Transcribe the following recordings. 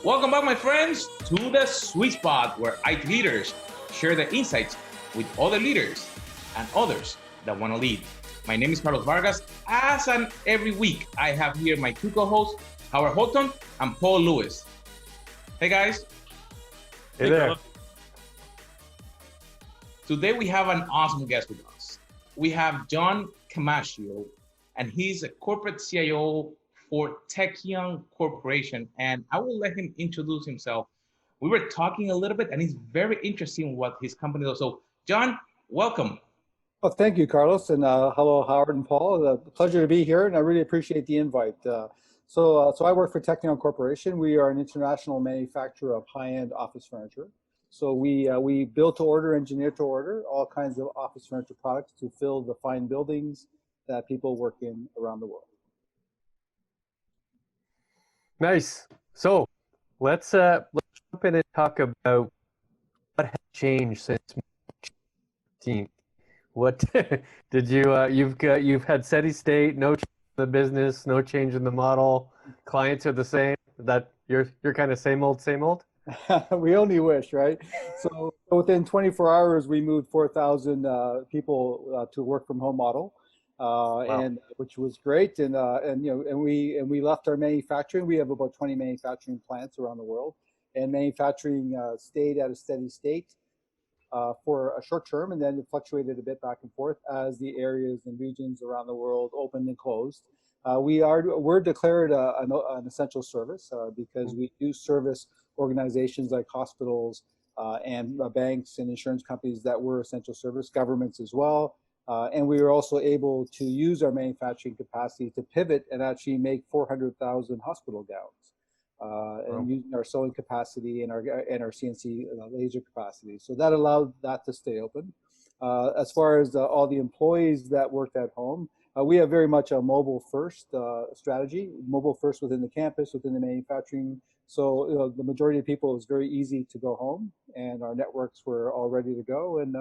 Welcome back, my friends, to the sweet spot where IT leaders share their insights with other leaders and others that want to lead. My name is Carlos Vargas. As and every week, I have here my two co-hosts, Howard Holton and Paul Lewis. Hey, guys. Hey there. Today, we have an awesome guest with us. We have John Camacho, and he's a corporate CIO for Techion Corporation, and I will let him introduce himself. We were talking a little bit, and it's very interesting what his company does. So, John, welcome. Well, thank you, Carlos, and hello, Howard and Paul. A pleasure to be here, and I really appreciate the invite. So I work for Techion Corporation. We are an international manufacturer of high-end office furniture. So we build to order, engineer to order, all kinds of office furniture products to fill the fine buildings that people work in around the world. Nice. So let's jump in and talk about what has changed since March 15th. What did you've had steady state, no change in the business, no change in the model. Clients are the same. That you're kind of same old, same old. We only wish, right? So within 24 hours, we moved 4,000 people to work from home model. Wow. And which was great, and we left our manufacturing. We have about 20 manufacturing plants around the world, and manufacturing stayed at a steady state for a short term, and then it fluctuated a bit back and forth as the areas and regions around the world opened and closed. We're declared an essential service because we do service organizations like hospitals and banks and insurance companies that were essential service, governments as well. And we were also able to use our manufacturing capacity to pivot and actually make 400,000 hospital gowns, and using our sewing capacity and our CNC laser capacity. So that allowed that to stay open. As far as all the employees that worked at home, we have very much a mobile first strategy, mobile first within the campus, within the manufacturing. So the majority of people, it was very easy to go home, and our networks were all ready to go. And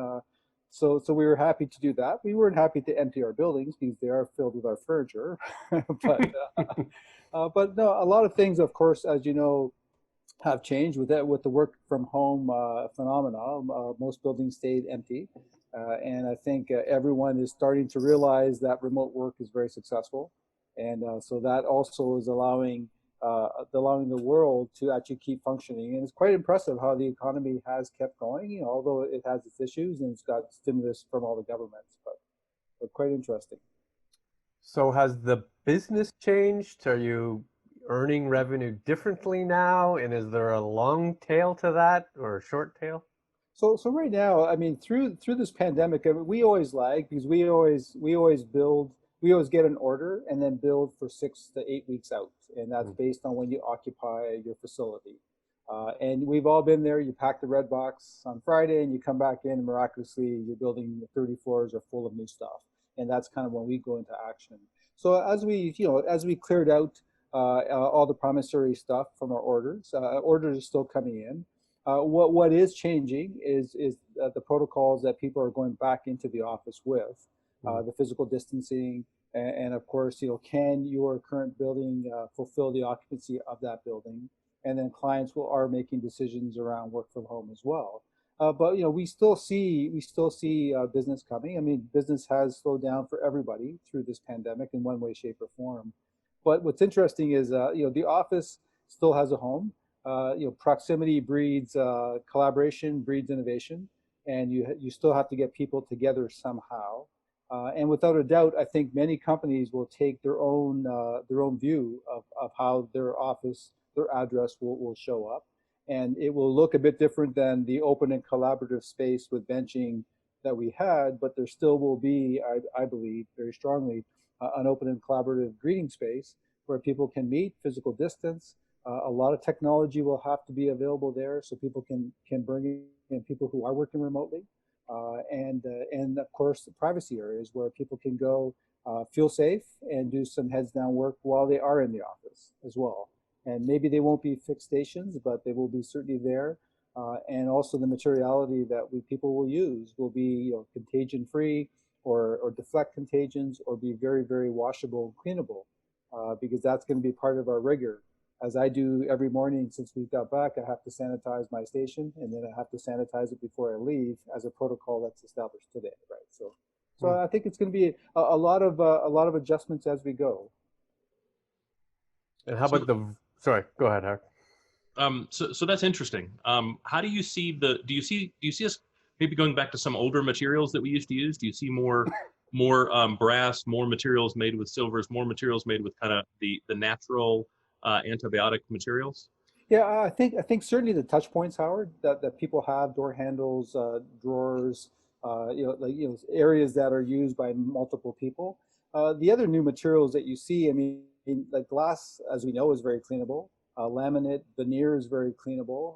so we were happy to do that. We weren't happy to empty our buildings because they are filled with our furniture. But no, a lot of things, of course, as you know, have changed with that, with the work from home phenomena. Most buildings stayed empty. And I think everyone is starting to realize that remote work is very successful. And so that also is allowing the world to actually keep functioning. And it's quite impressive how the economy has kept going, although it has its issues and it's got stimulus from all the governments, but quite interesting. So has the business changed? Are you earning revenue differently now? And is there a long tail to that or a short tail? So right now, I mean, through this pandemic, I mean, we always lag because we always get an order and then build for 6 to 8 weeks out, and that's based on when you occupy your facility. And we've all been there. You pack the red box on Friday, and you come back in, and miraculously, your building 30 floors are full of new stuff, and that's kind of when we go into action. So as we cleared out all the promissory stuff from our orders, orders are still coming in. What is changing is the protocols that people are going back into the office with, the physical distancing, and of course, can your current building fulfill the occupancy of that building? And then clients are making decisions around work from home as well. But we still see business coming. I mean, business has slowed down for everybody through this pandemic in one way, shape, or form. But what's interesting is the office still has a home. Proximity breeds collaboration, breeds innovation, and you still have to get people together somehow. And without a doubt, I think many companies will take their own view of how their office, their address will show up, and it will look a bit different than the open and collaborative space with benching that we had. But there still will be, I believe very strongly, an open and collaborative greeting space where people can meet, physical distance. A lot of technology will have to be available there, so people can bring in people who are working remotely, and of course the privacy areas where people can go feel safe and do some heads down work while they are in the office as well. And maybe they won't be fixed stations, but they will be certainly there. And also the materiality that people will use will be contagion free, or deflect contagions, or be very, very washable and cleanable, because that's going to be part of our rigor as I do every morning since we got back. I have to sanitize my station, and then I have to sanitize it before I leave, as a protocol that's established today, right? So I think it's going to be a lot of adjustments as we go. And how So, about the? Sorry, go ahead, Hark. so that's interesting. How do you see do you see us maybe going back to some older materials that we used to use? Do you see more brass, more materials made with silvers, more materials made with kind of the natural antibiotic materials? Yeah, I think certainly the touch points, Howard, that people have, door handles, drawers, areas that are used by multiple people. The other new materials that you see, I mean, like glass, as we know, is very cleanable. Laminate, veneer is very cleanable,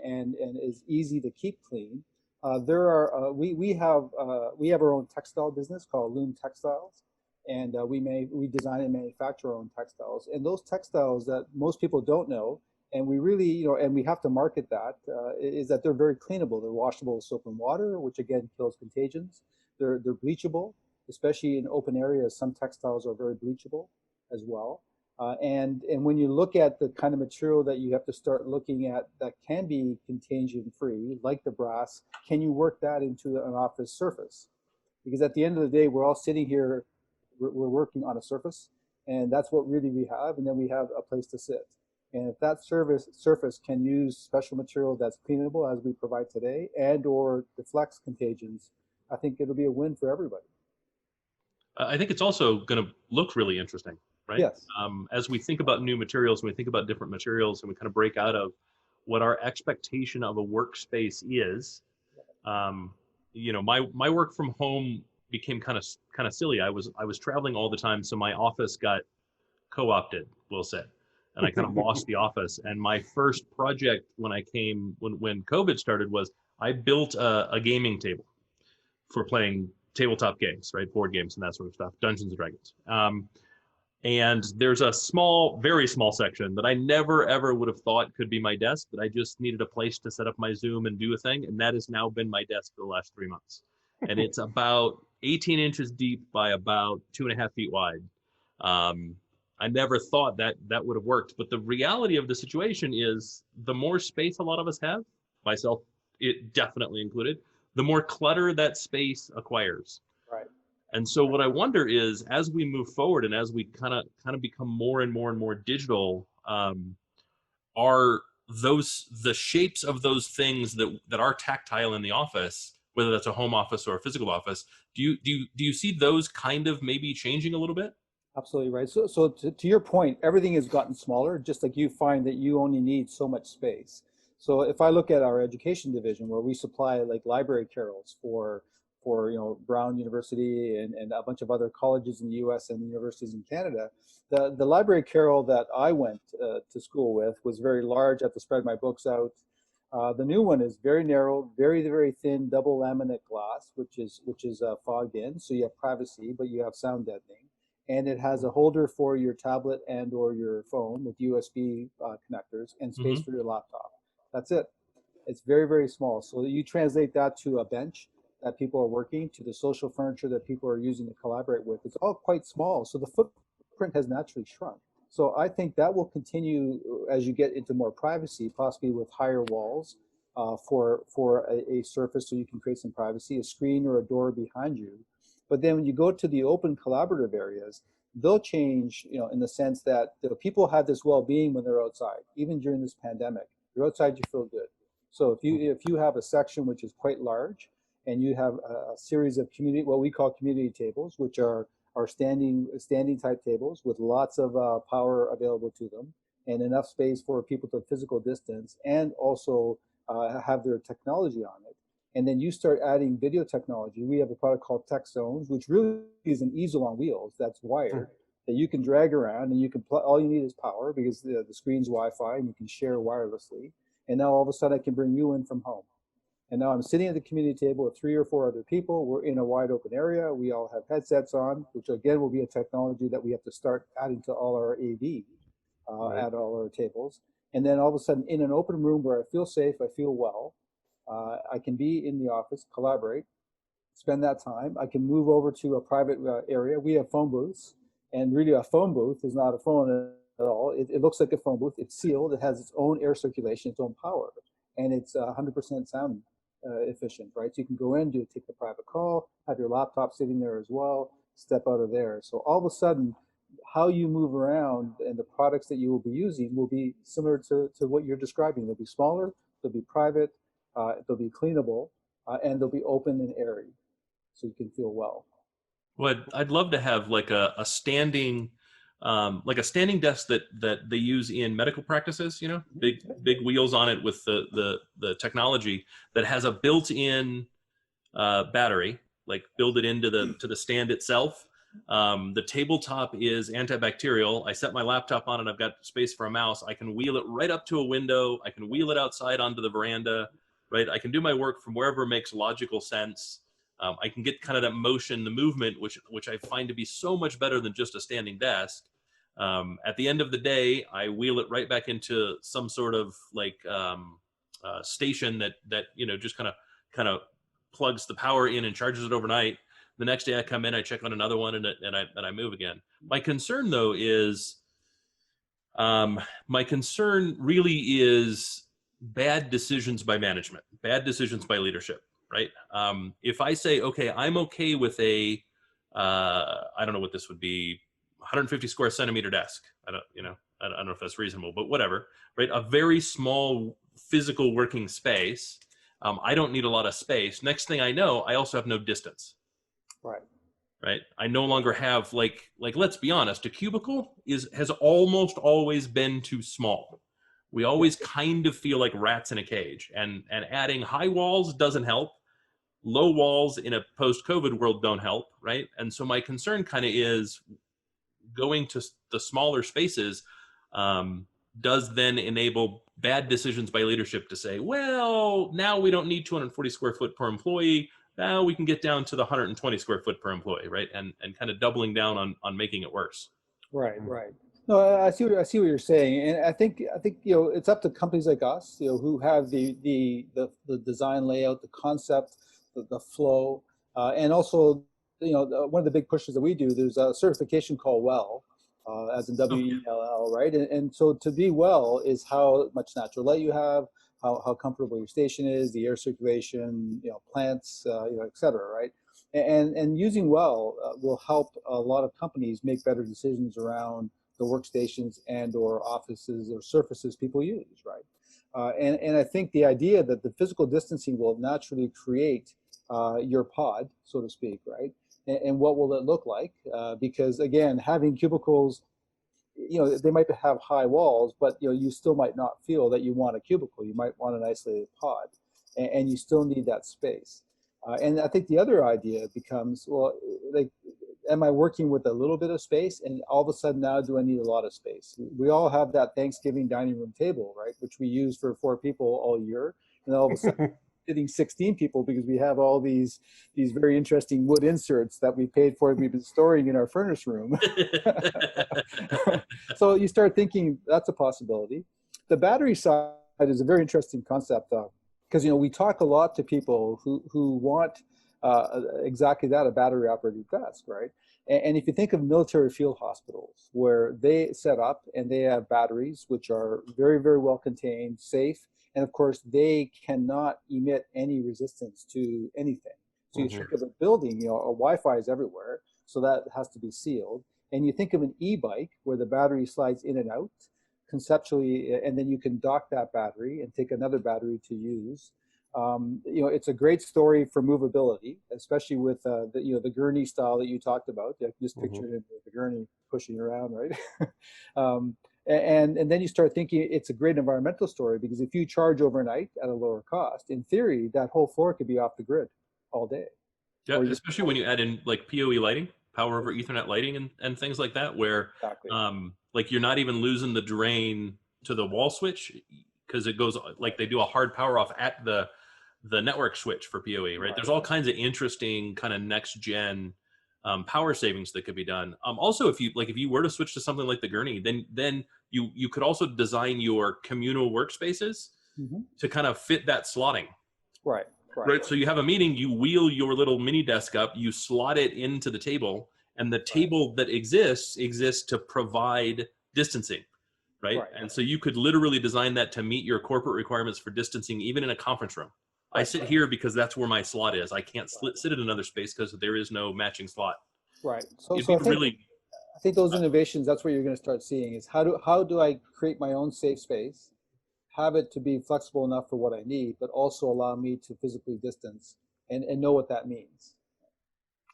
and is easy to keep clean. We have our own textile business called Loom Textiles, and we design and manufacture our own textiles. And those textiles that most people don't know, and we really, and we have to market that, is that they're very cleanable. They're washable with soap and water, which again kills contagions. They're bleachable, especially in open areas. Some textiles are very bleachable as well. And when you look at the kind of material that you have to start looking at that can be contagion free, like the brass, can you work that into an office surface? Because at the end of the day, we're all sitting here, we're working on a surface, and that's what really we have. And then we have a place to sit. And if that surface can use special material that's cleanable, as we provide today, and or deflects contagions, I think it'll be a win for everybody. I think it's also going to look really interesting, right? Yes. As we think about new materials, when we think about different materials, and we kind of break out of what our expectation of a workspace is, my work from home became kind of silly. I was traveling all the time, so my office got co-opted, we'll say, and I kind of lost the office. And my first project when COVID started was I built a gaming table for playing tabletop games, right? Board games and that sort of stuff, Dungeons and Dragons. And there's a very small section that I never ever would have thought could be my desk, that I just needed a place to set up my Zoom and do a thing. And that has now been my desk for the last 3 months. And it's about 18 inches deep by about 2.5 feet wide. I never thought that would have worked. But the reality of the situation is the more space a lot of us have, myself it definitely included, the more clutter that space acquires. Right. And so what I wonder is, as we move forward and as we kind of become more and more and more digital, are the shapes of those things that are tactile in the office, whether that's a home office or a physical office, do you see those kind of maybe changing a little bit? Absolutely right. So to your point, everything has gotten smaller, just like you find that you only need so much space. So if I look at our education division, where we supply like library carrels for Brown University and a bunch of other colleges in the U.S. and universities in Canada, the library carrel that I went to school with was very large. I have to spread my books out. The new one is very narrow, very, very thin double laminate glass, which is fogged in, so you have privacy, but you have sound deadening. And it has a holder for your tablet and or your phone with USB connectors, and space for your laptop. That's it. It's very, very small. So you translate that to a bench that people are working, to the social furniture that people are using to collaborate with. It's all quite small. So the footprint has naturally shrunk. So I think that will continue as you get into more privacy, possibly with higher walls for a surface, so you can create some privacy, a screen or a door behind you. But then when you go to the open collaborative areas, they'll change, in the sense that people have this well-being when they're outside, even during this pandemic. You're outside, you feel good. So if you have a section which is quite large, and you have a series of what we call community tables, which are standing type tables with lots of power available to them, and enough space for people to physical distance, and also have their technology on it. And then you start adding video technology. We have a product called Tech Zones, which really is an easel on wheels that's wired, that you can drag around, and you can all you need is power, because the screen's Wi-Fi, and you can share wirelessly. And now all of a sudden I can bring you in from home. And now I'm sitting at the community table with 3 or 4 other people. We're in a wide open area. We all have headsets on, which again will be a technology that we have to start adding to all our AV, at all our tables. And then all of a sudden, in an open room where I feel safe, I feel well, I can be in the office, collaborate, spend that time. I can move over to a private area. We have phone booths, and really a phone booth is not a phone at all. It looks like a phone booth. It's sealed. It has its own air circulation, its own power, and it's 100% sound efficient, right? So you can go in, take a private call, have your laptop sitting there as well, step out of there. So all of a sudden, how you move around and the products that you will be using will be similar to what you're describing. They'll be smaller, they'll be private, they'll be cleanable, and they'll be open and airy, so you can feel well. Well, I'd love to have like a standing desk that they use in medical practices, you know, big wheels on it with the technology that has a built-in battery, like build it into the stand itself. The tabletop is antibacterial. I set my laptop on and I've got space for a mouse. I can wheel it right up to a window. I can wheel it outside onto the veranda, right? I can do my work from wherever makes logical sense. I can get kind of that motion, the movement, which I find to be so much better than just a standing desk. At the end of the day, I wheel it right back into some sort of like station that you know just kind of plugs the power in and charges it overnight. The next day I come in, I check on another one, and I move again. My concern though is, my concern really is bad decisions by management, bad decisions by leadership. Right? If I say, okay, I'm okay with a, I don't know what this would be, 150 square centimeter desk. I don't know if that's reasonable, but whatever, right? A very small physical working space. I don't need a lot of space. Next thing I know, I also have no distance. Right. Right. I no longer have like, let's be honest, a cubicle has almost always been too small. We always kind of feel like rats in a cage, and adding high walls doesn't help. Low walls in a post-COVID world don't help, right? And so my concern kind of is going to the smaller spaces does then enable bad decisions by leadership to say, well, now we don't need 240 square foot per employee. Now we can get down to the 120 square foot per employee, right? And kind of doubling down on making it worse. Right. No, I see what you're saying, and I think you know it's up to companies like us, you know, who have the design layout, the concept, the flow, and also you know one of the big pushes that we do. There's a certification called WELL, as in WELL, right? And so to be well is how much natural light you have, how comfortable your station is, the air circulation, you know, plants, you know, et cetera, right? And using WELL will help a lot of companies make better decisions around the workstations and or offices or surfaces people use, right? And I think the idea that the physical distancing will naturally create your pod, so to speak, right? And what will it look like? Because again, having cubicles, you know, they might have high walls, but you know, you still might not feel that you want a cubicle. You might want an isolated pod, and you still need that space. And I think the other idea becomes, well, like, am I working with a little bit of space, and all of a sudden now do I need a lot of space? We all have that Thanksgiving dining room table, right, which we use for 4 people all year, and all of a sudden sitting 16 people because we have all these very interesting wood inserts that we paid for and we've been storing in our furnace room. So you start thinking that's a possibility. The battery side is a very interesting concept, because you know we talk a lot to people who want exactly that, a battery operated desk, right? And if you think of military field hospitals where they set up and they have batteries which are very, very well contained, safe, and of course they cannot emit any resistance to anything. So you think of a building, you know, a Wi-Fi is everywhere, so that has to be sealed. And you think of an e-bike where the battery slides in and out conceptually, and then you can dock that battery and take another battery to use. You know, it's a great story for movability, especially with the gurney style that you talked about. I can just picture it with the gurney pushing around, right? And then you start thinking it's a great environmental story, because if you charge overnight at a lower cost, in theory, that whole floor could be off the grid all day. Yeah, especially when you add in like PoE lighting, power over Ethernet lighting, and things like that, where like you're not even losing the drain to the wall switch, because it goes like they do a hard power off at the network switch for PoE, right? There's all kinds of interesting kind of next gen power savings that could be done. Also, if you were to switch to something like the gurney, then you could also design your communal workspaces to kind of fit that slotting. Right. So you have a meeting, you wheel your little mini desk up, you slot it into the table, and the table that exists to provide distancing, right? Right. And so you could literally design that to meet your corporate requirements for distancing, even in a conference room. I sit here because that's where my slot is. I can't sit in another space because there is no matching slot. Right. So, It'd so be I think really, I think those innovations, that's what you're going to start seeing is how do I create my own safe space, have it to be flexible enough for what I need, but also allow me to physically distance and know what that means.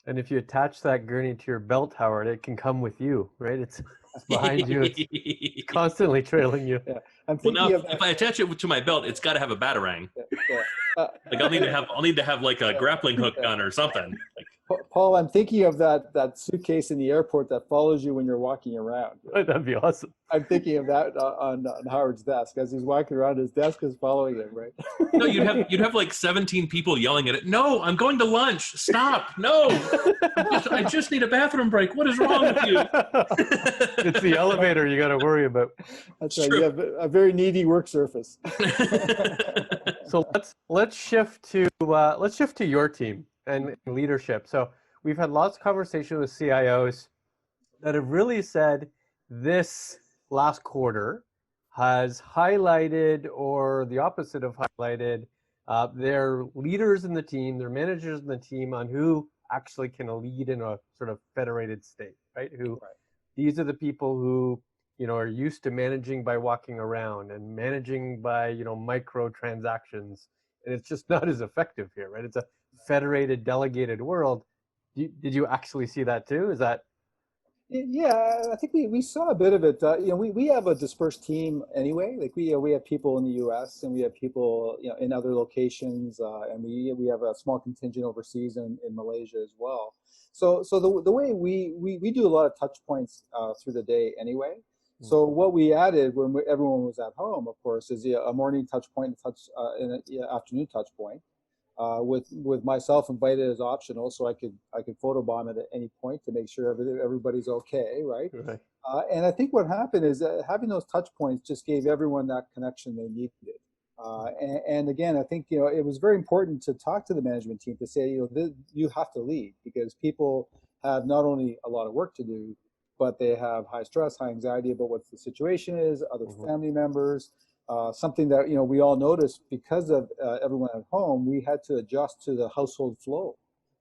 And if you attach that gurney to your belt, Howard, it can come with you, right? It's behind you. It's constantly trailing you. Yeah. I'm well, now thinking of if I attach it to my belt, it's got to have a batarang. yeah. Like I'll need to have like a grappling hook gun or something. Like, Paul, I'm thinking of that suitcase in the airport that follows you when you're walking around. That'd be awesome. I'm thinking of that on Howard's desk. As he's walking around, his desk is following him, right? no, you'd have like 17 people yelling at it. No, I'm going to lunch. Stop. No, I just need a bathroom break. What is wrong with you? It's the elevator you got to worry about. That's right. You have a very needy work surface. So let's shift to your team and leadership. So we've had lots of conversation with CIOs that have really said this last quarter has highlighted, or the opposite of highlighted, their leaders in the team, their managers in the team on who actually can lead in a sort of federated state, right? These are the people who, are used to managing by walking around and managing by, micro transactions. And it's just not as effective here, right? It's a federated, delegated world. Did you actually see that too? Is that? Yeah, I think we saw a bit of it. We have a dispersed team anyway. Like we have people in the U.S. and we have people in other locations, and we have a small contingent overseas in Malaysia as well. So the way we do a lot of touch points through the day anyway. So what we added when everyone was at home, of course, is a morning touch point, and an afternoon touch point. With myself invited as optional, so I could photobomb it at any point to make sure everybody's okay, right? Right. And I think what happened is that having those touch points just gave everyone that connection they needed. And again, I think it was very important to talk to the management team to say you have to lead, because people have not only a lot of work to do, but they have high stress, high anxiety about what the situation is, other family members. Something that we all noticed because of everyone at home, we had to adjust to the household flow.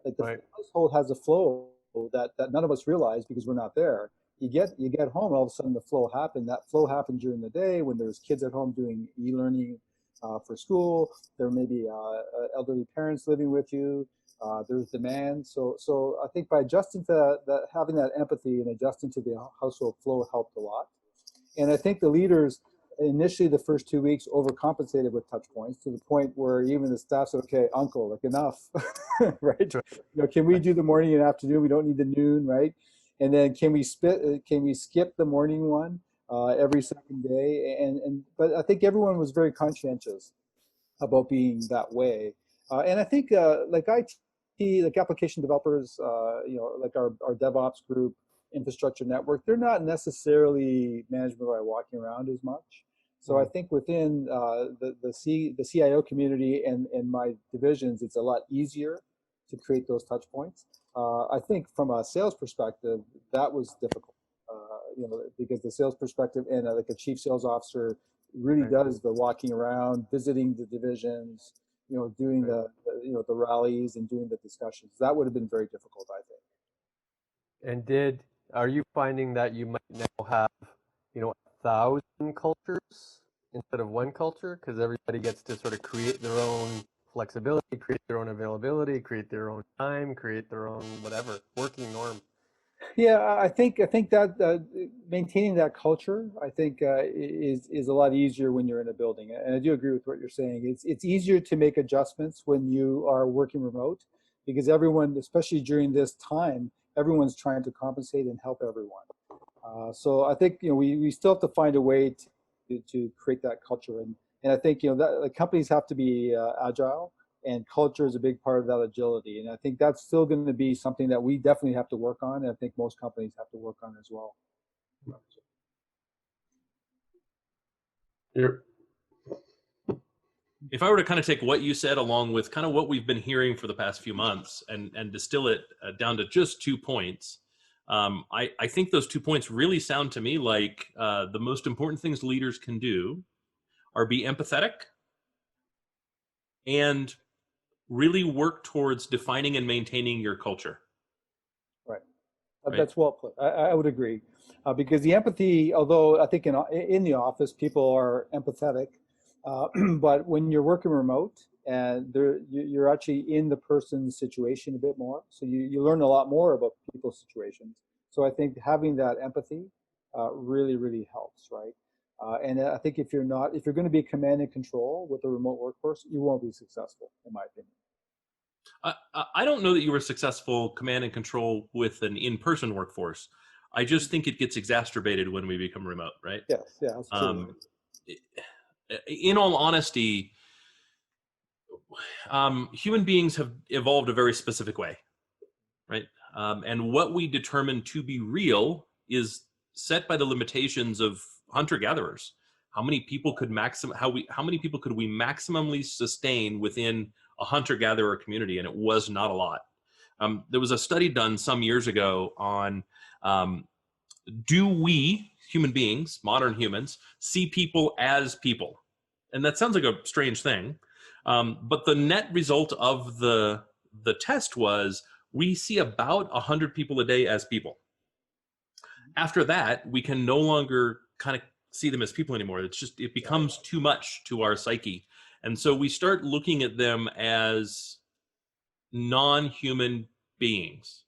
Like the household has a flow that none of us realize because we're not there. You get home, and all of a sudden the flow happened. That flow happened during the day when there's kids at home doing e-learning for school. There may be elderly parents living with you. There's demand. So I think by adjusting to that, having that empathy and adjusting to the household flow helped a lot. And I think the leaders initially the first 2 weeks overcompensated with touch points to the point where even the staff said, okay, uncle, like enough, right? Can we do the morning and afternoon? We don't need the noon, right? And then can we skip the morning one every second day? But I think everyone was very conscientious about being that way. And I think like IT, like application developers, like our DevOps group, infrastructure network, they're not necessarily management by walking around as much. So I think within the CIO community and my divisions, it's a lot easier to create those touch points. I think from a sales perspective, that was difficult, because the sales perspective and like a chief sales officer really does the walking around, visiting the divisions, doing the rallies and doing the discussions. That would have been very difficult, I think. And are you finding that you might now have, 1,000 cultures instead of one culture, because everybody gets to sort of create their own flexibility, create their own availability, create their own time, create their own whatever working norm? Yeah, I think that maintaining that culture, I think, is a lot easier when you're in a building. And I do agree with what you're saying. It's easier to make adjustments when you are working remote, because everyone, especially during this time, everyone's trying to compensate and help everyone. So I think we still have to find a way to create that culture, and I think that like, companies have to be agile, and culture is a big part of that agility. And I think that's still going to be something that we definitely have to work on, and I think most companies have to work on as well. If I were to kind of take what you said along with kind of what we've been hearing for the past few months and distill it down to just 2 points, I think those 2 points really sound to me like the most important things leaders can do are be empathetic and really work towards defining and maintaining your culture. Right. Right. That's well put. I would agree, because the empathy, although I think in the office people are empathetic, but when you're working remote and you're actually in the person's situation a bit more, so you learn a lot more about people's situations. So I think having that empathy really helps, right? And I think if you're going to be command and control with a remote workforce, you won't be successful, in my opinion. I don't know that you were successful command and control with an in-person workforce. I just think it gets exacerbated when we become remote, right? Yes, yeah, that's true. In all honesty, human beings have evolved a very specific way, right? And what we determine to be real is set by the limitations of hunter-gatherers. How many people could how many people could we maximally sustain within a hunter-gatherer community? And it was not a lot. There was a study done some years ago on do we, human beings, modern humans, see people as people? And that sounds like a strange thing. But the net result of the test was we see about 100 people a day as people. After that, we can no longer kind of see them as people anymore. It becomes too much to our psyche. And so we start looking at them as non-human beings.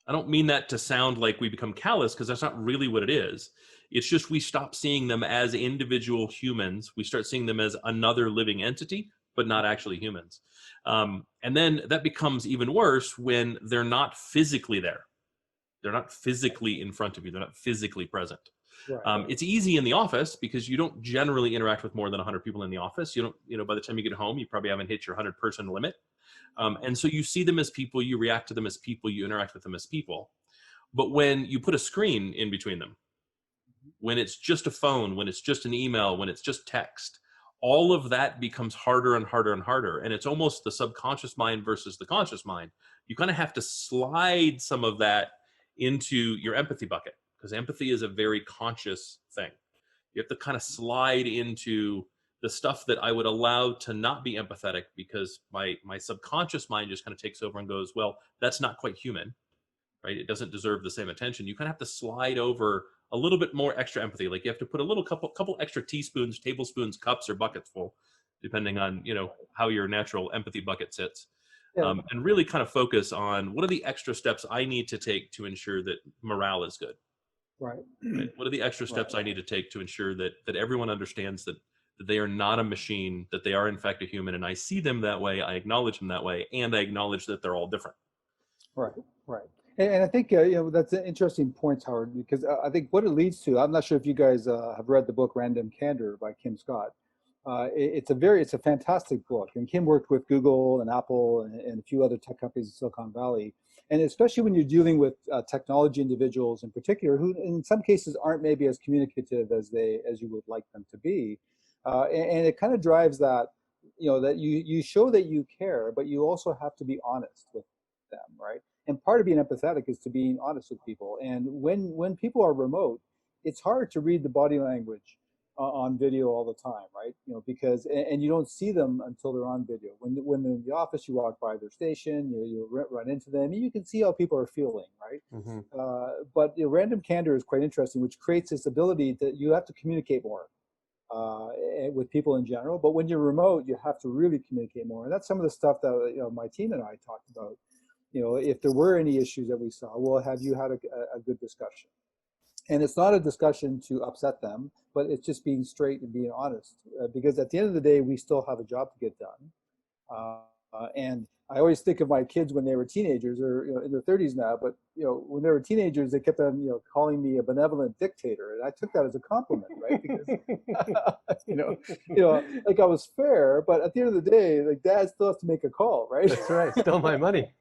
I don't mean that to sound like we become callous, because that's not really what it is. It's just we stop seeing them as individual humans. We start seeing them as another living entity, but not actually humans. And then that becomes even worse when they're not physically there. They're not physically in front of you. They're not physically present. Right. It's easy in the office because you don't generally interact with more than 100 people in the office. You don't, by the time you get home, you probably haven't hit your 100-person limit. And so you see them as people, you react to them as people, you interact with them as people. But when you put a screen in between them, when it's just a phone, when it's just an email, when it's just text, all of that becomes harder and harder and harder. And it's almost the subconscious mind versus the conscious mind. You kind of have to slide some of that into your empathy bucket, because empathy is a very conscious thing. You have to kind of slide into the stuff that I would allow to not be empathetic, because my subconscious mind just kind of takes over and goes, well, that's not quite human, right? It doesn't deserve the same attention. You kind of have to slide over a little bit more extra empathy. Like you have to put a little couple extra teaspoons, tablespoons, cups, or buckets full, depending on, how your natural empathy bucket sits. Yeah. And really kind of focus on what are the extra steps I need to take to ensure that morale is good. Right. Right? What are the extra steps I need to take to ensure that everyone understands that they are not a machine, that they are in fact a human, and I see them that way, I acknowledge them that way, and I acknowledge that they're all different. Right. And I think that's an interesting point, Howard, because I think what it leads to, I'm not sure if you guys have read the book Random Candor by Kim Scott. It's a fantastic book, and Kim worked with Google and Apple and a few other tech companies in Silicon Valley, and especially when you're dealing with technology individuals in particular, who in some cases aren't maybe as communicative as you would like them to be, and it kind of drives that, that you show that you care, but you also have to be honest with them, right? And part of being empathetic is to being honest with people. And when people are remote, it's hard to read the body language on video all the time, right? Because and you don't see them until they're on video. When they're in the office, you walk by their station, you run into them, and you can see how people are feeling, right? Mm-hmm. But random candor is quite interesting, which creates this ability that you have to communicate more with people in general. But when you're remote, you have to really communicate more, and that's some of the stuff that my team and I talked about. If there were any issues that we saw, well, have you had a good discussion? And it's not a discussion to upset them, but it's just being straight and being honest, because at the end of the day, we still have a job to get done. And I always think of my kids when they were teenagers, or in their 30s now, but when they were teenagers, they kept on calling me a benevolent dictator, and I took that as a compliment, right? Because like I was fair, but at the end of the day, like Dad still has to make a call, right? That's right. Still my money.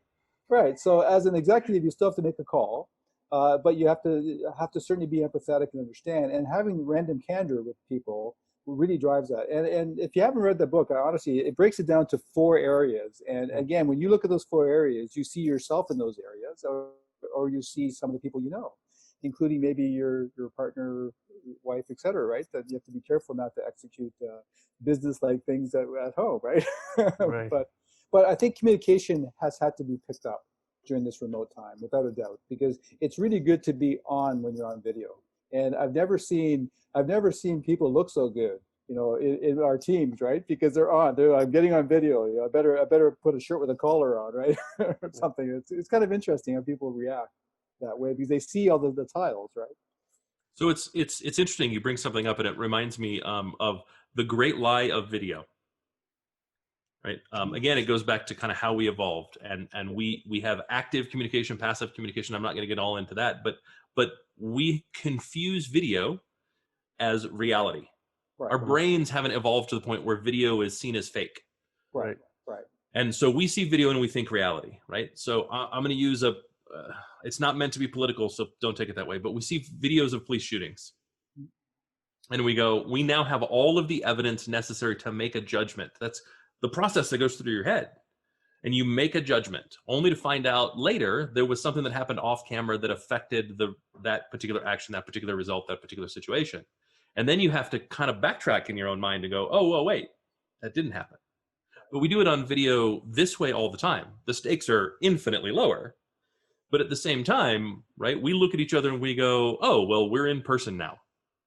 Right. So as an executive, you still have to make a call, but you have to certainly be empathetic and understand. And having random candor with people really drives that. And if you haven't read the book, honestly, it breaks it down to 4 areas. And again, when you look at those 4 areas, you see yourself in those areas, or you see some of the people you know, including maybe your partner, wife, etc. Right? That you have to be careful not to execute business-like things at home, right? Right. But I think communication has had to be picked up during this remote time, without a doubt, because it's really good to be on when you're on video. And I've never seen people look so good, in our teams, right? Because they're on. I'm getting on video. I better put a shirt with a collar on, right, or something. It's kind of interesting how people react that way because they see all the tiles, right? So it's interesting. You bring something up, and it reminds me of the great lie of video. Right. Again, it goes back to kind of how we evolved, and we have active communication, passive communication. I'm not going to get all into that, but we confuse video as reality. Right. Our brains haven't evolved to the point where video is seen as fake. Right. And so we see video and we think reality, right? So I'm going to use it's not meant to be political, so don't take it that way, but we see videos of police shootings. And we now have all of the evidence necessary to make a judgment. That's the process that goes through your head. And you make a judgment, only to find out later there was something that happened off camera that affected that particular action, that particular result, that particular situation. And then you have to kind of backtrack in your own mind and go, oh, well, wait, that didn't happen. But we do it on video this way all the time. The stakes are infinitely lower. But at the same time, right, we look at each other and we go, oh, well, we're in person now.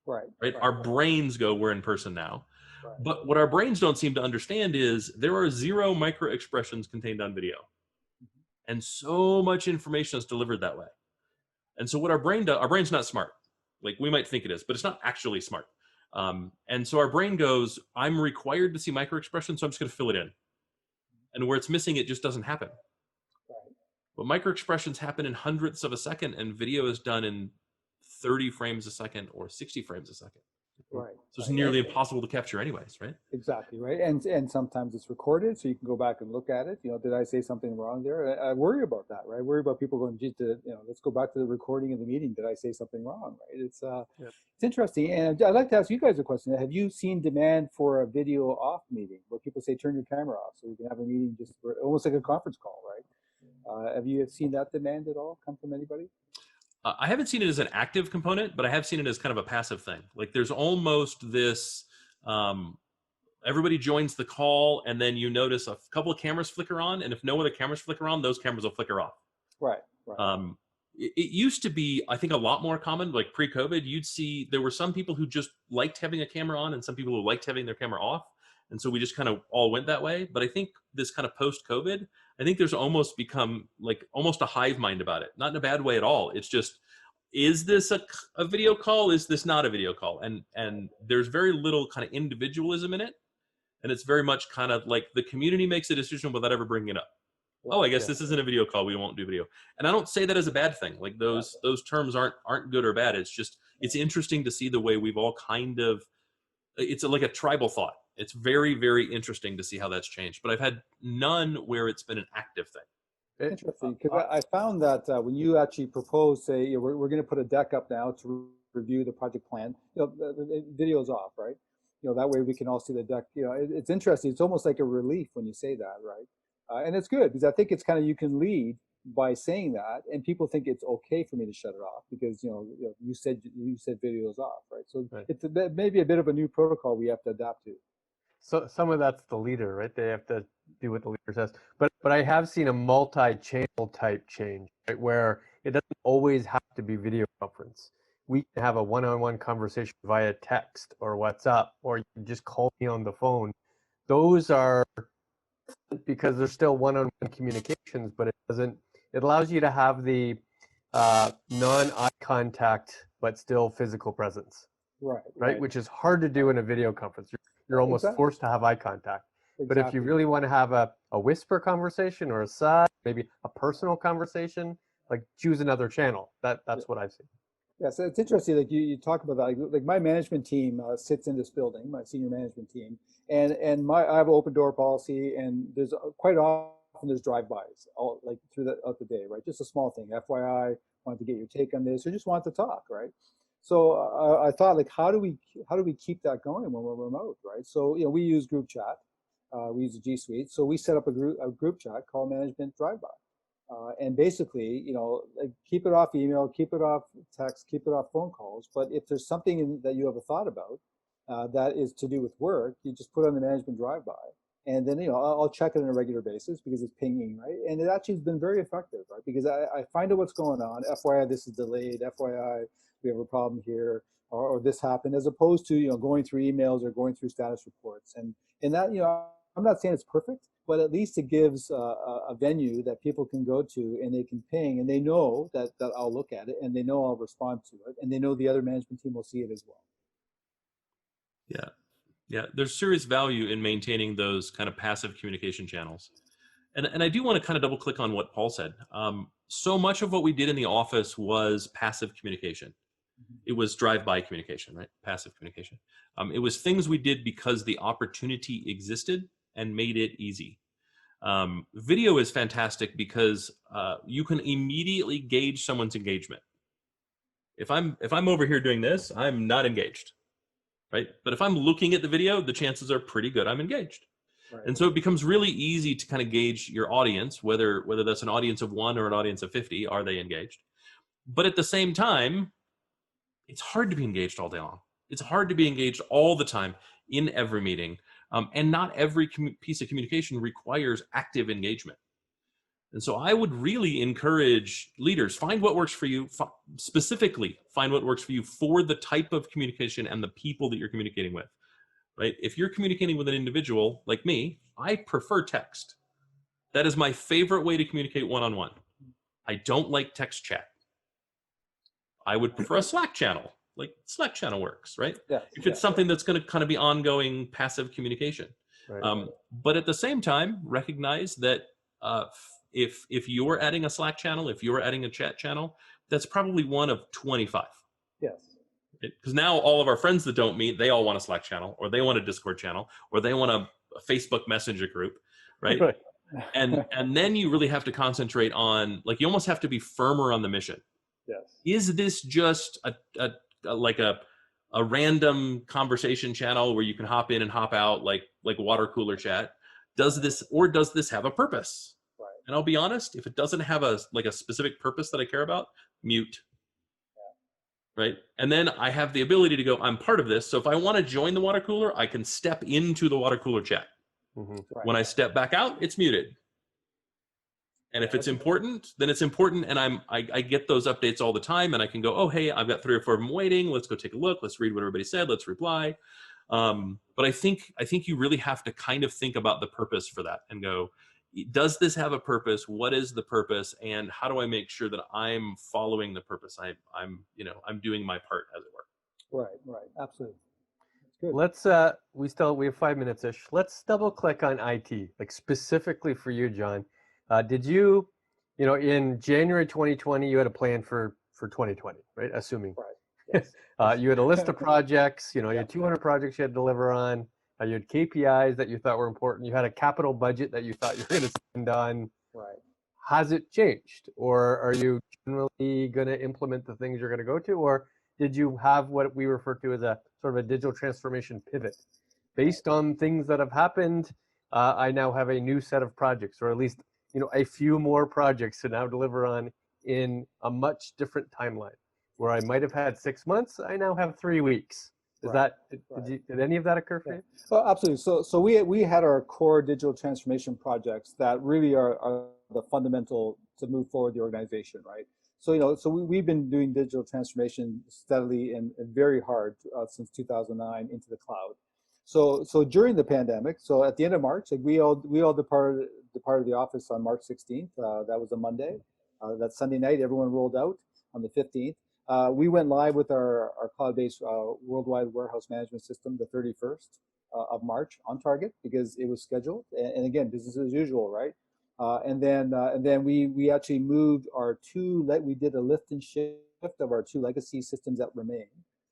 Right? Our brains go, we're in person now. Right. But what our brains don't seem to understand is there are 0 micro expressions contained on video. And so much information is delivered that way. And so what our brain's not smart. Like we might think it is, but it's not actually smart. And so our brain goes, I'm required to see micro expressions, so I'm just going to fill it in. And where it's missing, it just doesn't happen. Right. But micro expressions happen in hundredths of a second, and video is done in 30 frames a second or 60 frames a second. Right. So it's nearly impossible to capture anyways, right? Exactly, right. And sometimes it's recorded, so you can go back and look at it. Did I say something wrong there? I worry about that, right? I worry about people going, geez, let's go back to the recording of the meeting. Did I say something wrong, right? It's interesting. And I'd like to ask you guys a question. Have you seen demand for a video off meeting where people say, turn your camera off so we can have a meeting just almost like a conference call, right? Have you seen that demand at all come from anybody? I haven't seen it as an active component, but I have seen it as kind of a passive thing. Like there's almost this, everybody joins the call and then you notice a couple of cameras flicker on. And if no other cameras flicker on, those cameras will flicker off. Right. It used to be, I think, a lot more common, like pre-COVID, you'd see there were some people who just liked having a camera on and some people who liked having their camera off. And so we just kind of all went that way. But I think this kind of post-COVID, I think there's almost become like almost a hive mind about it. Not in a bad way at all. It's just, is this a video call? Is this not a video call? And there's very little kind of individualism in it. And it's very much kind of like the community makes a decision without ever bringing it up. Oh, I guess this isn't a video call. We won't do video. And I don't say that as a bad thing. Like those terms aren't good or bad. It's just, it's interesting to see the way we've all kind of, it's like a tribal thought. It's very, very interesting to see how that's changed. But I've had none where it's been an active thing. Interesting, because I found that when you actually propose, say, we're going to put a deck up now to review the project plan, the video's off, right? That way we can all see the deck. It's interesting. It's almost like a relief when you say that, right? And it's good because I think it's kind of, you can lead by saying that, and people think it's okay for me to shut it off because you said video's off, right? So it's maybe a bit of a new protocol we have to adapt to. So some of that's the leader, right? They have to do what the leader says. But I have seen a multi-channel type change, right? Where it doesn't always have to be video conference. We can have a one-on-one conversation via text or WhatsApp, or you can just call me on the phone. Those are because they're still one-on-one communications, but it allows you to have the non-eye contact but still physical presence. Right? Which is hard to do in a video conference. You're almost forced to have eye contact. But if you really want to have a whisper conversation or a side, maybe a personal conversation, like choose another channel. That's what I've seen. Yeah, so it's interesting. Like you talk about that. Like my management team sits in this building, my senior management team, and I have an open door policy, and there's quite often there's drive-bys all like throughout the day, right? Just a small thing. FYI, wanted to get your take on this, or just want to talk, right? So I thought, like, how do we keep that going when we're remote, right? So we use group chat, we use the G Suite, so we set up a group chat called Management Drive-By, And basically, like, keep it off email, keep it off text, keep it off phone calls. But if there's something that you have a thought about that is to do with work, you just put on the management drive-by. And then, I'll check it on a regular basis because it's pinging, right? And it actually has been very effective, right? Because I find out what's going on. FYI, this is delayed. FYI, we have a problem here, or this happened, as opposed to, going through emails or going through status reports. And that, I'm not saying it's perfect, but at least it gives a venue that people can go to and they can ping, and they know that I'll look at it, and they know I'll respond to it, and they know the other management team will see it as well. Yeah. Yeah, there's serious value in maintaining those kind of passive communication channels. And I do want to kind of double click on what Paul said. So much of what we did in the office was passive communication. It was drive-by communication, right? Passive communication. It was things we did because the opportunity existed and made it easy. Video is fantastic because you can immediately gauge someone's engagement. If I'm over here doing this, I'm not engaged. Right? But if I'm looking at the video, the chances are pretty good I'm engaged. Right. And so it becomes really easy to kind of gauge your audience, whether that's an audience of 1 or an audience of 50, are they engaged? But at the same time, it's hard to be engaged all day long. It's hard to be engaged all the time in every meeting. And not every piece of communication requires active engagement. And so I would really encourage leaders, find what works for you, specifically find what works for you for the type of communication and the people that you're communicating with, right? If you're communicating with an individual like me, I prefer text. That is my favorite way to communicate one-on-one. I don't like text chat. I would prefer a Slack channel, like Slack channel works, right? Yeah, if it's something that's going to kind of be ongoing passive communication. Right. But at the same time, recognize that if you're adding a Slack channel, if you're adding a chat channel, that's probably one of 25. Yes. Because now all of our friends that don't meet, they all want a Slack channel, or they want a Discord channel, or they want a Facebook Messenger group, right? Right. And then you really have to concentrate on, like, you almost have to be firmer on the mission. Yes. Is this just a random conversation channel where you can hop in and hop out like water cooler chat? Does this have a purpose? Right. And I'll be honest, if it doesn't have a specific purpose that I care about, mute. Yeah. Right? And then I have the ability to go, I'm part of this. So if I want to join the water cooler, I can step into the water cooler chat. Mm-hmm. Right. When I step back out, it's muted. And if it's important, then it's important, and I get those updates all the time, and I can go, oh, hey, I've got 3 or 4 of them waiting. Let's go take a look. Let's read what everybody said. Let's reply. But I think you really have to kind of think about the purpose for that and go, does this have a purpose? What is the purpose? And how do I make sure that I'm following the purpose? I'm doing my part, as it were. Right. Absolutely. Good. Let's we have 5 minutes ish. Let's double click on IT, like specifically for you, John. Did you in January 2020, you had a plan for 2020, right? Assuming. Right. Yes. You had a list of projects, you had 200 projects you had to deliver on. You had KPIs that you thought were important. You had a capital budget that you thought you were going to spend on. Right. Has it changed? Or are you generally going to implement the things you're going to go to? Or did you have what we refer to as a sort of a digital transformation pivot? Based on things that have happened, I now have a new set of projects, or at least a few more projects to now deliver on in a much different timeline. Where I might have had 6 months, I now have 3 weeks. Did any of that occur for you? Well, absolutely. So we had our core digital transformation projects that really are the fundamental to move forward the organization, right? So we've been doing digital transformation steadily and very hard since 2009 into the cloud. So during the pandemic, so at the end of March, like we all departed the office on March 16th. That was a Monday. That Sunday night, everyone rolled out on the 15th. We went live with our cloud-based worldwide warehouse management system the 31st of March on target because it was scheduled. And again, business as usual, right? And then we actually moved we did a lift and shift of our 2 legacy systems that remain.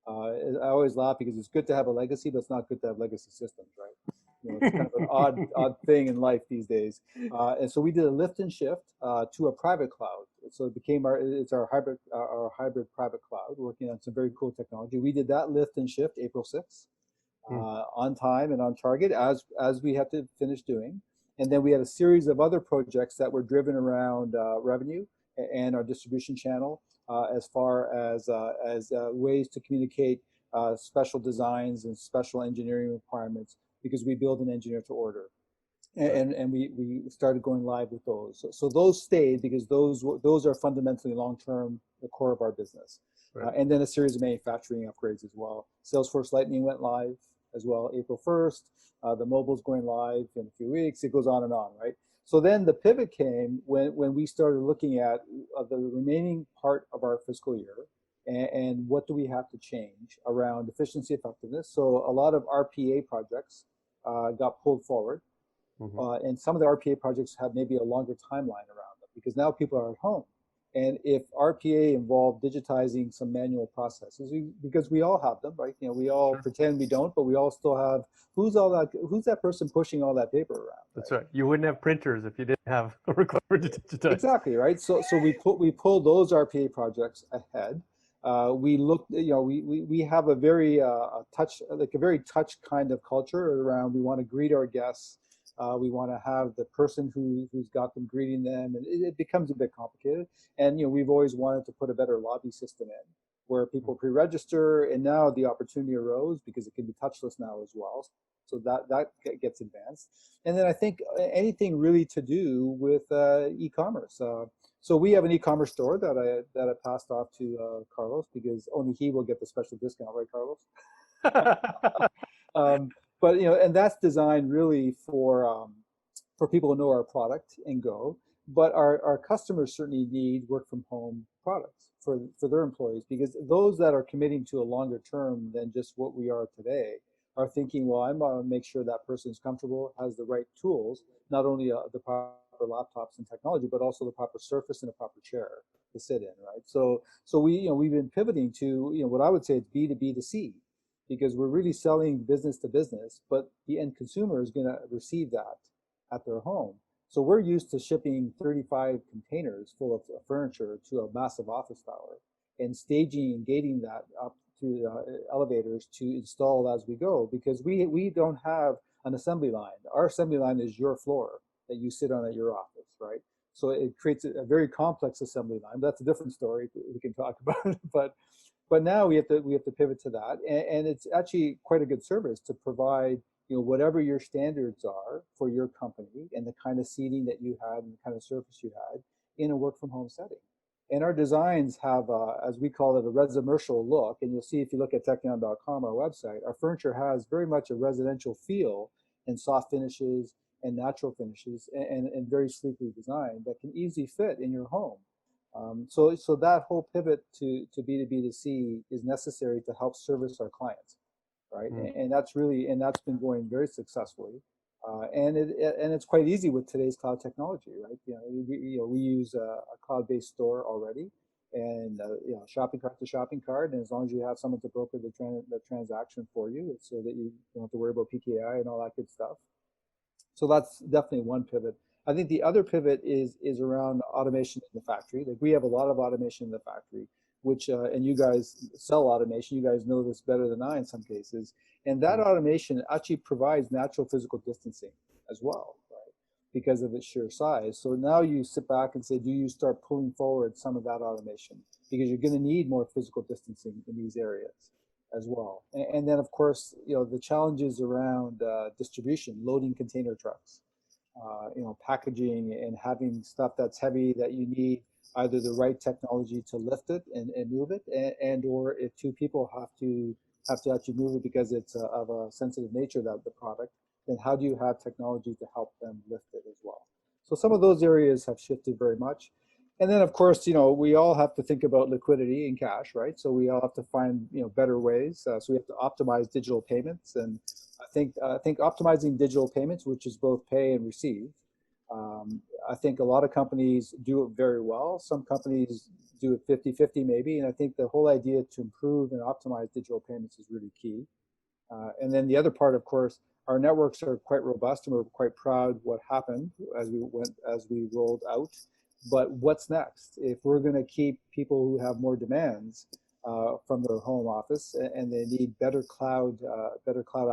I always laugh because it's good to have a legacy, but it's not good to have legacy systems, right? It's kind of an odd thing in life these days. And so we did a lift and shift to a private cloud. So it became our hybrid private cloud, working on some very cool technology. We did that lift and shift April 6th, on time and on target as we have to finish doing. And then we had a series of other projects that were driven around revenue and our distribution channel, as far as ways to communicate special designs and special engineering requirements, because we build and engineer to order. And we started going live with those. So those stayed because those are fundamentally long-term, the core of our business. Right. And then a series of manufacturing upgrades as well. Salesforce Lightning went live as well April 1st. The mobile's going live in a few weeks. It goes on, right? So then the pivot came when we started looking at the remaining part of our fiscal year and what do we have to change around efficiency, effectiveness. So a lot of RPA projects got pulled forward. And some of the RPA projects have maybe a longer timeline around them because now people are at home. And if RPA involved digitizing some manual processes, because we all have them, right? You know, we all pretend we don't, but we all still have. Who's that person pushing all that paper around? That's right. You wouldn't have printers if you didn't have a requirement to digitize. Exactly, right. So we pulled those RPA projects ahead. We looked, you know, we have a very very touch kind of culture around. We want to greet our guests. We want to have the person who's got them greeting them, and it becomes a bit complicated. And you know, we've always wanted to put a better lobby system in where people pre-register, and now the opportunity arose because it can be touchless now as well. So that gets advanced. And then I think anything really to do with e-commerce. So we have an e-commerce store that I passed off to Carlos because only he will get the special discount, right, Carlos? But you know, and that's designed really for people who know our product and go. But our customers certainly need work from home products for their employees, because those that are committing to a longer term than just what we are today are thinking, well, I'm going to make sure that person is comfortable, has the right tools, not only the proper laptops and technology, but also the proper surface and a proper chair to sit in, right? So we've been pivoting to what I would say it's B2B2C, because we're really selling business to business, but the end consumer is going to receive that at their home. So we're used to shipping 35 containers full of furniture to a massive office tower and staging and gating that up through the elevators to install as we go, because we don't have an assembly line. Our assembly line is your floor that you sit on at your office, right? So it creates a very complex assembly line. That's a different story we can talk about, but now we have to pivot to that, and it's actually quite a good service to provide whatever your standards are for your company and the kind of seating that you had and the kind of surface you had in a work from home setting. And our designs have, as we call it, a resimercial look. And you'll see if you look at Techion.com, our website, our furniture has very much a residential feel and soft finishes and natural finishes and very sleekly designed that can easily fit in your home. So that whole pivot to B2B2C is necessary to help service our clients, right? And that's been going very successfully, and it's quite easy with today's cloud technology, right? We use a cloud-based store already, and shopping cart to shopping cart, and as long as you have someone to broker the transaction for you, so that you don't have to worry about PKI and all that good stuff. So that's definitely one pivot. I think the other pivot is around automation in the factory. Like, we have a lot of automation in the factory, which, and you guys sell automation, you guys know this better than I in some cases. And that automation actually provides natural physical distancing as well, right? Because of its sheer size. So now you sit back and say, do you start pulling forward some of that automation? Because you're going to need more physical distancing in these areas as well. And then, of course, the challenges around distribution, loading container trucks. Packaging and having stuff that's heavy that you need either the right technology to lift it and move it, and or if two people have to actually move it because it's of a sensitive nature, that the product, then how do you have technology to help them lift it as well? So some of those areas have shifted very much. And then, of course, we all have to think about liquidity and cash, right? So we all have to find better ways. So we have to optimize digital payments, and I think optimizing digital payments, which is both pay and receive. I think a lot of companies do it very well. Some companies do it 50-50 maybe, and I think the whole idea to improve and optimize digital payments is really key. And then the other part, of course, our networks are quite robust, and we're quite proud what happened as we rolled out. But what's next? If we're going to keep people who have more demands from their home office, and they need better cloud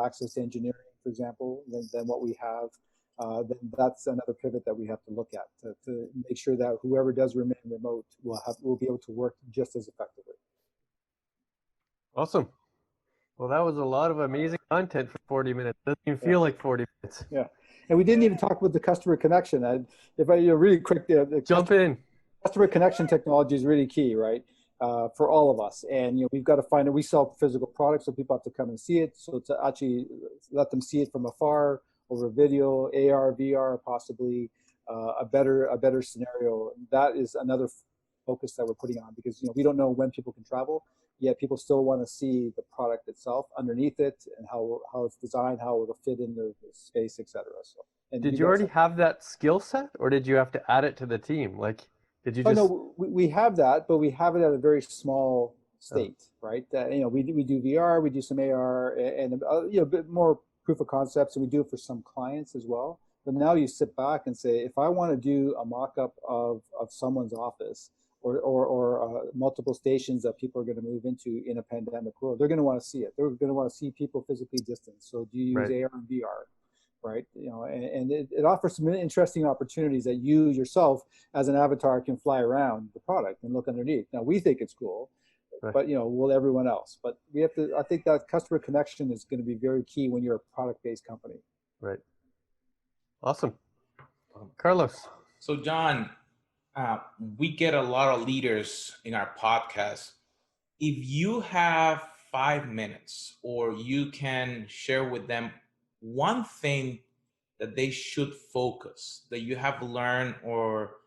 access to engineering, for example, than what we have, then that's another pivot that we have to look at to make sure that whoever does remain remote will be able to work just as effectively. Awesome. Well, that was a lot of amazing content for 40 minutes. Doesn't even feel like 40 minutes. Yeah. And we didn't even talk about the customer connection. If I really quick, Jump in. Customer connection technology is really key, right? For all of us. And we've got to find it. We sell physical products, so people have to come and see it. So to actually let them see it from afar, over video, AR, VR, possibly a better scenario. That is another focus that we're putting on, because we don't know when people can travel, yet people still want to see the product itself underneath it and how it's designed, how it'll fit in the space, etc. So, did you already have that skill set, or did you have to add it to the team? Like, did you just? Oh, no, we have that, but we have it at a very small state, right? We do VR, we do some AR, and a bit more proof of concepts, and we do it for some clients as well. But now you sit back and say, if I want to do a mock-up of someone's office or multiple stations that people are going to move into in a pandemic world, they're going to want to see it. They're going to want to see people physically distanced. So do you use AR and VR? Right, and it offers some interesting opportunities that you yourself as an avatar can fly around the product and look underneath. Now we think it's cool, but will everyone else? But we have to. I think that customer connection is going to be very key when you're a product-based company. Right. Awesome, Carlos. So John, we get a lot of leaders in our podcast. If you have 5 minutes, or you can share with them one thing that they should focus, that you have learned, or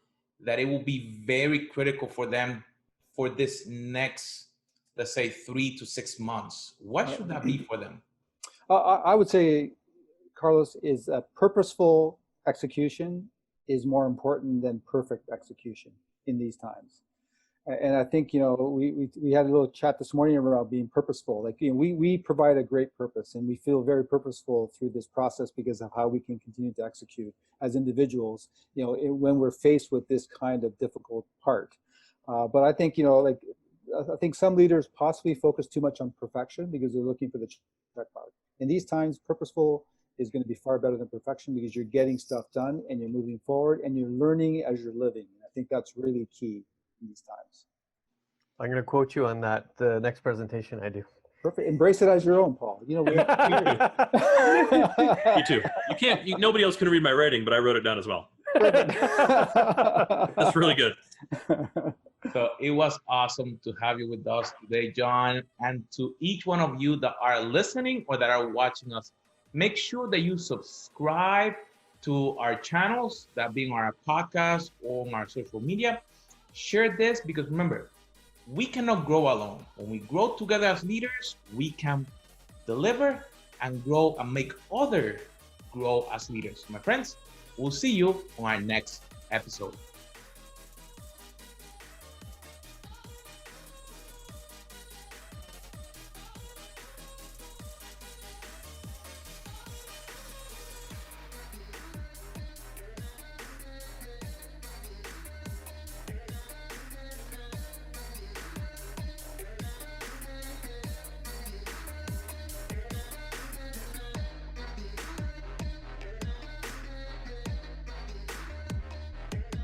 that it will be very critical for them for this next, let's say, 3 to 6 months, what should that be for them? I would say, Carlos, is that purposeful execution is more important than perfect execution in these times. And I think, we had a little chat this morning about being purposeful. Like, we provide a great purpose, and we feel very purposeful through this process because of how we can continue to execute as individuals, when we're faced with this kind of difficult part. But I think, I think some leaders possibly focus too much on perfection because they're looking for the check mark. In these times, purposeful is going to be far better than perfection, because you're getting stuff done and you're moving forward and you're learning as you're living. And I think that's really key in these times. I'm going to quote you on that the next presentation I do. Perfect. Embrace it as your own, Paul. Me too. Nobody else can read my writing, but I wrote it down as well. That's really good. So it was awesome to have you with us today, John. And to each one of you that are listening or that are watching us, make sure that you subscribe to our channels, that being our podcast or on our social media. Share this, because remember, we cannot grow alone. When we grow together as leaders, we can deliver and grow and make others grow as leaders. My friends, we'll see you on our next episode.